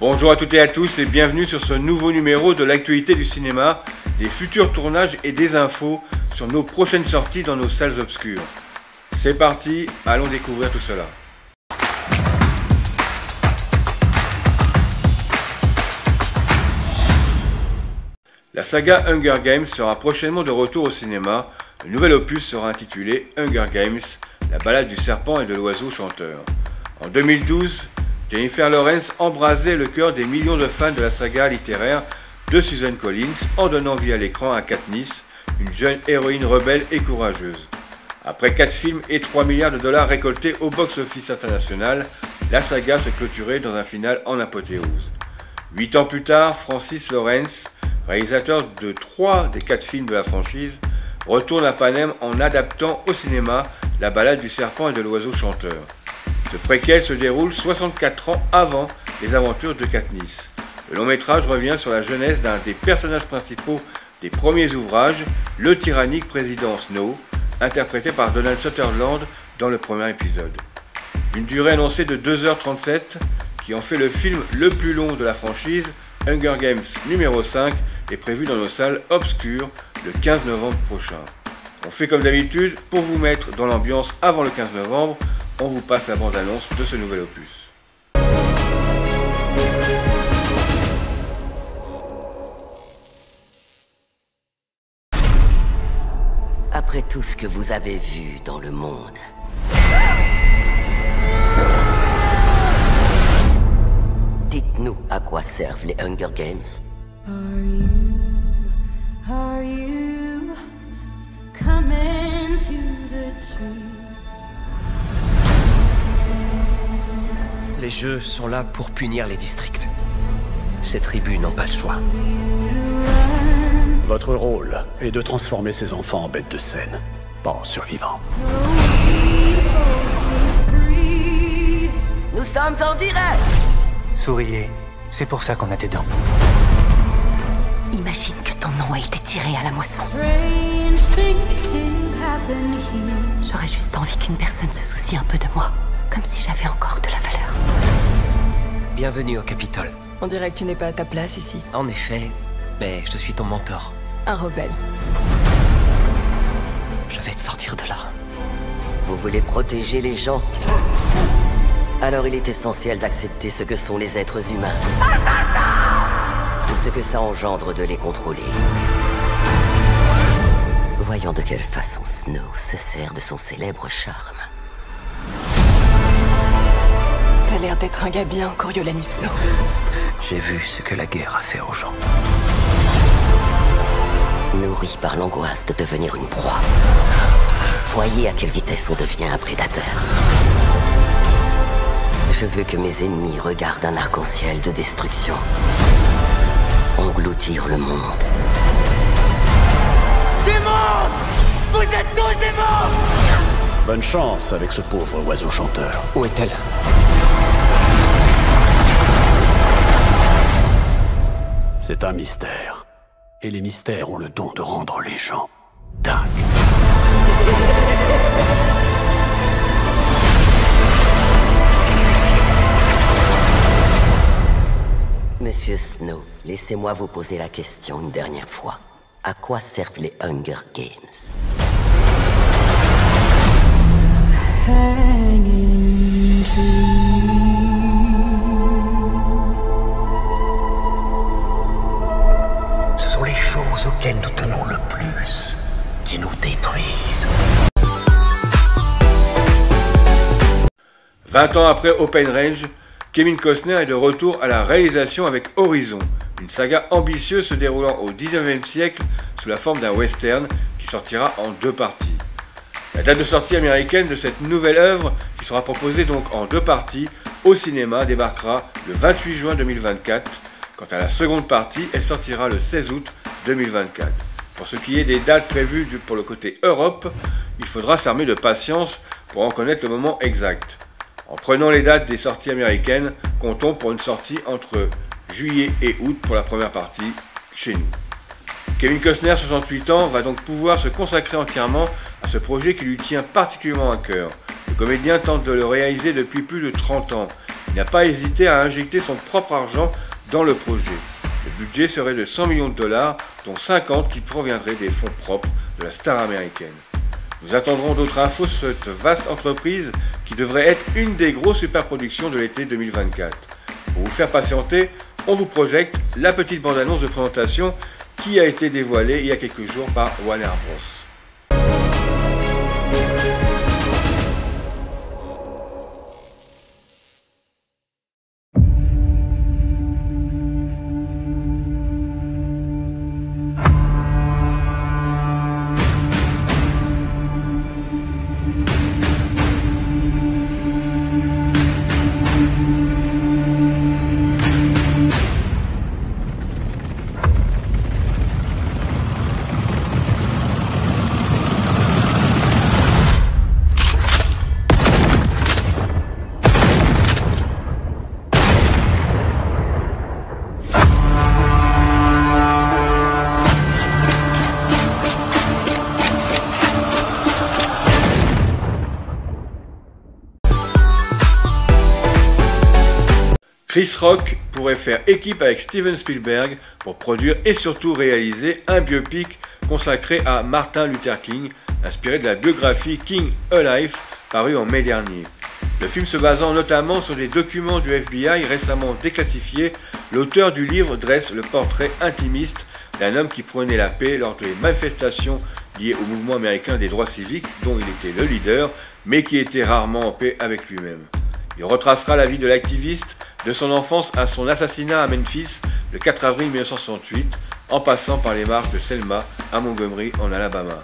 Bonjour à toutes et à tous et bienvenue sur ce nouveau numéro de l'actualité du cinéma, des futurs tournages et des infos sur nos prochaines sorties dans nos salles obscures. C'est parti, allons découvrir tout cela. La saga Hunger Games sera prochainement de retour au cinéma. Le nouvel opus sera intitulé Hunger Games, la balade du serpent et de l'oiseau chanteur. En 2012, Jennifer Lawrence embrasait le cœur des millions de fans de la saga littéraire de Susan Collins en donnant vie à l'écran à Katniss, une jeune héroïne rebelle et courageuse. Après 4 films et 3 milliards de dollars récoltés au box-office international, la saga se clôturait dans un final en apothéose. 8 ans plus tard, Francis Lawrence, réalisateur de 3 des 4 films de la franchise, retourne à Panem en adaptant au cinéma la balade du serpent et de l'oiseau chanteur. Ce préquel se déroule 64 ans avant les aventures de Katniss. Le long métrage revient sur la jeunesse d'un des personnages principaux des premiers ouvrages, le tyrannique président Snow, interprété par Donald Sutherland dans le premier épisode. Une durée annoncée de 2h37 qui en fait le film le plus long de la franchise, Hunger Games numéro 5 est prévu dans nos salles obscures le 15 novembre prochain. On fait comme d'habitude, pour vous mettre dans l'ambiance avant le 15 novembre, on vous passe la bande-annonce de ce nouvel opus. Après tout ce que vous avez vu dans le monde, dites-nous à quoi servent les Hunger Games. Are you coming to the tree? Les jeux sont là pour punir les districts. Ces tribus n'ont pas le choix. Votre rôle est de transformer ces enfants en bêtes de scène, pas en survivants. Nous sommes en direct! Souriez, c'est pour ça qu'on a des dents. Imagine que ton nom a été tiré à la moisson. Strange things do happen here. J'aurais juste envie qu'une personne se soucie un peu de moi, comme si j'avais encore de la valeur. Bienvenue au Capitole. On dirait que tu n'es pas à ta place ici. En effet, mais je suis ton mentor. Un rebelle. Je vais te sortir de là. Vous voulez protéger les gens? Alors il est essentiel d'accepter ce que sont les êtres humains. Et ce que ça engendre de les contrôler. Voyons de quelle façon Snow se sert de son célèbre charme. T'as l'air d'être un gars bien, Coriolanus Snow. J'ai vu ce que la guerre a fait aux gens. Nourri par l'angoisse de devenir une proie. Voyez à quelle vitesse on devient un prédateur. Je veux que mes ennemis regardent un arc-en-ciel de destruction. Engloutir le monde. Des monstres! Vous êtes tous des monstres! Bonne chance avec ce pauvre oiseau chanteur. Où est-elle? C'est un mystère. Et les mystères ont le don de rendre les gens dingues. Monsieur Snow, laissez-moi vous poser la question une dernière fois. À quoi servent les Hunger Games? Hanging tree. Ce sont les choses auxquelles nous tenons le plus qui nous détruisent. 20 ans après Open Range, Kevin Costner est de retour à la réalisation avec Horizon, une saga ambitieuse se déroulant au XIXe siècle sous la forme d'un western qui sortira en 2 parties. La date de sortie américaine de cette nouvelle œuvre, qui sera proposée donc en 2 parties au cinéma, débarquera le 28 juin 2024. Quant à la seconde partie, elle sortira le 16 août 2024. Pour ce qui est des dates prévues pour le côté Europe, il faudra s'armer de patience pour en connaître le moment exact. En prenant les dates des sorties américaines, comptons pour une sortie entre juillet et août pour la première partie chez nous. Kevin Costner, 68 ans, va donc pouvoir se consacrer entièrement à ce projet qui lui tient particulièrement à cœur. Le comédien tente de le réaliser depuis plus de 30 ans. il n'a pas hésité à injecter son propre argent dans le projet. Le budget serait de 100 millions de dollars, dont 50 qui proviendraient des fonds propres de la star américaine. Nous attendrons d'autres infos sur cette vaste entreprise qui devrait être une des grosses superproductions de l'été 2024. Pour vous faire patienter, on vous projette la petite bande-annonce de présentation qui a été dévoilée il y a quelques jours par Warner Bros. Chris Rock pourrait faire équipe avec Steven Spielberg pour produire et surtout réaliser un biopic consacré à Martin Luther King, inspiré de la biographie King Alive parue en mai dernier. Le film se basant notamment sur des documents du FBI récemment déclassifiés, l'auteur du livre dresse le portrait intimiste d'un homme qui prenait la paix lors des manifestations liées au mouvement américain des droits civiques dont il était le leader, mais qui était rarement en paix avec lui-même. Il retracera la vie de l'activiste de son enfance à son assassinat à Memphis le 4 avril 1968, en passant par les marches de Selma à Montgomery en Alabama.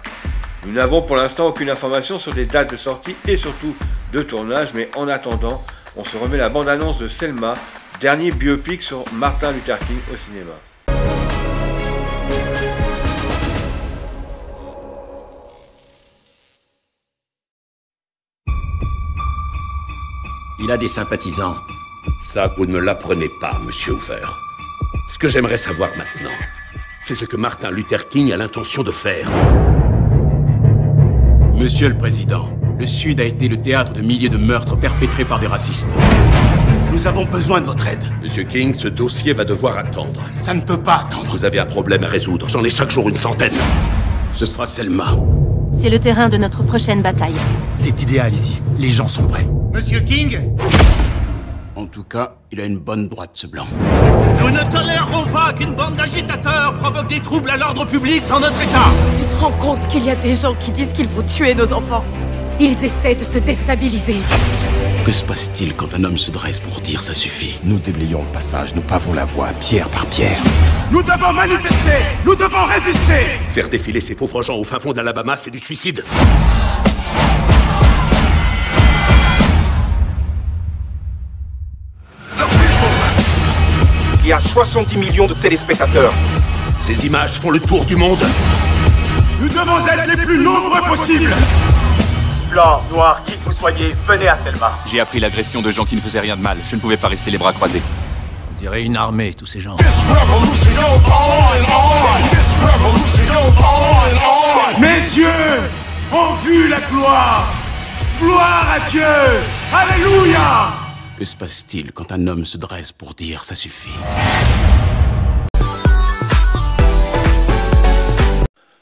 Nous n'avons pour l'instant aucune information sur des dates de sortie et surtout de tournage, mais en attendant, on se remet la bande-annonce de Selma, dernier biopic sur Martin Luther King au cinéma. Il a des sympathisants. Ça, vous ne me l'apprenez pas, monsieur Hoover. Ce que j'aimerais savoir maintenant, c'est ce que Martin Luther King a l'intention de faire. Monsieur le Président, le Sud a été le théâtre de milliers de meurtres perpétrés par des racistes. Nous avons besoin de votre aide. Monsieur King, ce dossier va devoir attendre. Ça ne peut pas attendre. Vous avez un problème à résoudre. J'en ai chaque jour une centaine. Ce sera Selma. C'est le terrain de notre prochaine bataille. C'est idéal ici. Les gens sont prêts. Monsieur King? En tout cas, il a une bonne droite, ce blanc. Nous ne tolérerons pas qu'une bande d'agitateurs provoque des troubles à l'ordre public dans notre État. Tu te rends compte qu'il y a des gens qui disent qu'il faut tuer nos enfants? Ils essaient de te déstabiliser. Que se passe-t-il quand un homme se dresse pour dire ça suffit? Nous déblayons le passage, nous pavons la voie, pierre par pierre. Nous devons manifester! Nous devons résister! Faire défiler ces pauvres gens au fin fond d'Alabama, c'est du suicide. Il y a 70 millions de téléspectateurs. Ces images font le tour du monde. Nous devons être les plus nombreux possibles. Blanc, noir, qui que vous soyez, venez à Selma. J'ai appris l'agression de gens qui ne faisaient rien de mal. Je ne pouvais pas rester les bras croisés. On dirait une armée, tous ces gens. Mes yeux ont vu la gloire. Gloire à Dieu. Alléluia. Que se passe-t-il quand un homme se dresse pour dire ça suffit?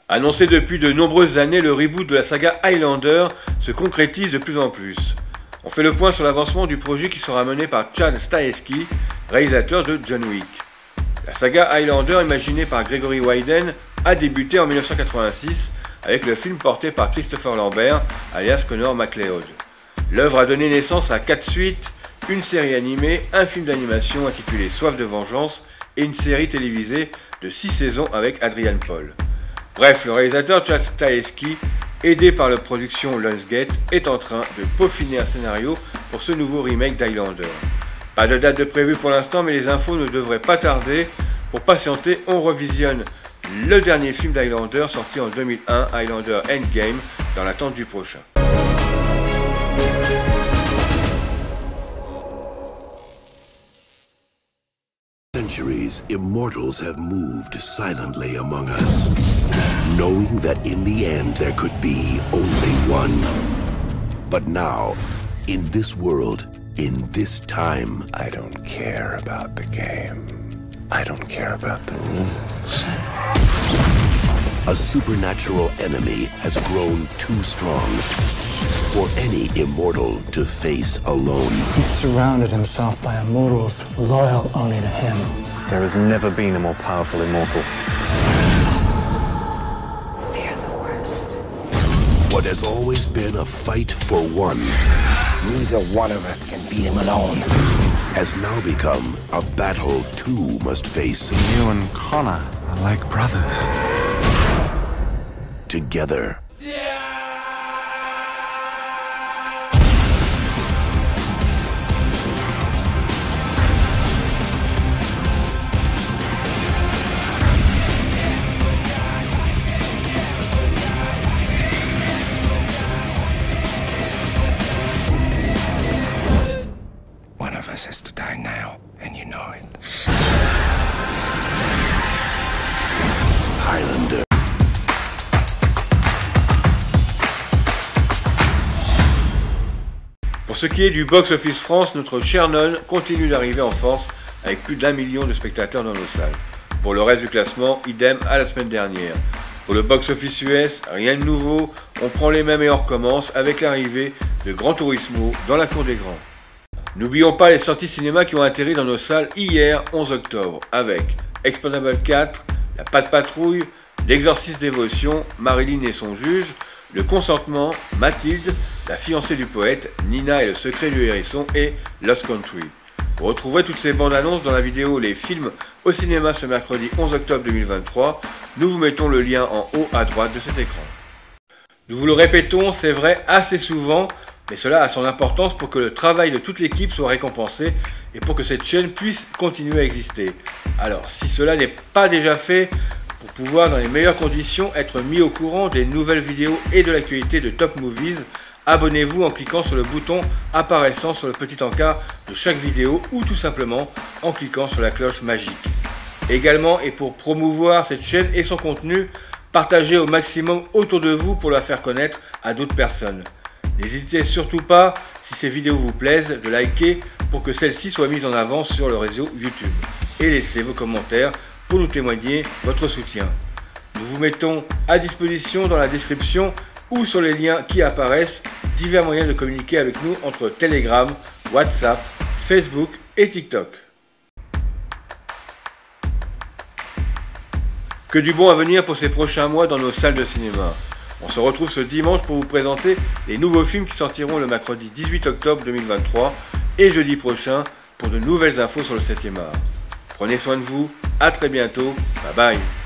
Annoncé depuis de nombreuses années, le reboot de la saga Highlander se concrétise de plus en plus. On fait le point sur l'avancement du projet qui sera mené par Chad Stahelski, réalisateur de John Wick. La saga Highlander, imaginée par Gregory Whedon, a débuté en 1986 avec le film porté par Christopher Lambert, alias Connor McLeod. L'œuvre a donné naissance à 4 suites, une série animée, un film d'animation intitulé Soif de vengeance et une série télévisée de 6 saisons avec Adrian Paul. Bref, le réalisateur Chad Stahelski, aidé par la production Lionsgate, est en train de peaufiner un scénario pour ce nouveau remake d'Highlander. Pas de date de prévue pour l'instant, mais les infos ne devraient pas tarder. Pour patienter, on revisionne le dernier film d'Highlander sorti en 2001, Highlander Endgame, dans l'attente du prochain. Centuries, immortals have moved silently among us, knowing that in the end there could be only one. But now, in this world, in this time. I don't care about the game. I don't care about the rules. A supernatural enemy has grown too strong for any immortal to face alone. He surrounded himself by immortals loyal only to him. There has never been a more powerful immortal. Fear the worst. What has always been a fight for one, neither one of us can beat him alone, has now become a battle two must face. You and Connor are like brothers. Together. One of us has to die now, and you know it. Highlander. Pour ce qui est du Box Office France, notre cher Non continue d'arriver en force avec plus d'1 million de spectateurs dans nos salles. Pour le reste du classement, idem à la semaine dernière. Pour le Box Office US, rien de nouveau, on prend les mêmes et on recommence avec l'arrivée de Gran Turismo dans la cour des grands. N'oublions pas les sorties cinéma qui ont atterri dans nos salles hier 11 octobre avec Expendable 4, La Patte Patrouille, L'Exorciste Dévotion, Marilyn et son juge, Le Consentement, Mathilde, La fiancée du poète, Nina et le secret du hérisson et Lost Country. Vous retrouverez toutes ces bandes annonces dans la vidéo Les films au cinéma ce mercredi 11 octobre 2023. Nous vous mettons le lien en haut à droite de cet écran. Nous vous le répétons, c'est vrai assez souvent, mais cela a son importance pour que le travail de toute l'équipe soit récompensé et pour que cette chaîne puisse continuer à exister. Alors, si cela n'est pas déjà fait, pour pouvoir dans les meilleures conditions être mis au courant des nouvelles vidéos et de l'actualité de Top Movies, abonnez-vous en cliquant sur le bouton apparaissant sur le petit encart de chaque vidéo ou tout simplement en cliquant sur la cloche magique. Également, et pour promouvoir cette chaîne et son contenu, partagez au maximum autour de vous pour la faire connaître à d'autres personnes. N'hésitez surtout pas, si ces vidéos vous plaisent, de liker pour que celles-ci soient mises en avant sur le réseau YouTube. Et laissez vos commentaires pour nous témoigner votre soutien. Nous vous mettons à disposition dans la description ou sur les liens qui apparaissent divers moyens de communiquer avec nous entre Telegram, WhatsApp, Facebook et TikTok. Que du bon à venir pour ces prochains mois dans nos salles de cinéma. On se retrouve ce dimanche pour vous présenter les nouveaux films qui sortiront le mercredi 18 octobre 2023 et jeudi prochain pour de nouvelles infos sur le 7e art. Prenez soin de vous, à très bientôt, bye bye.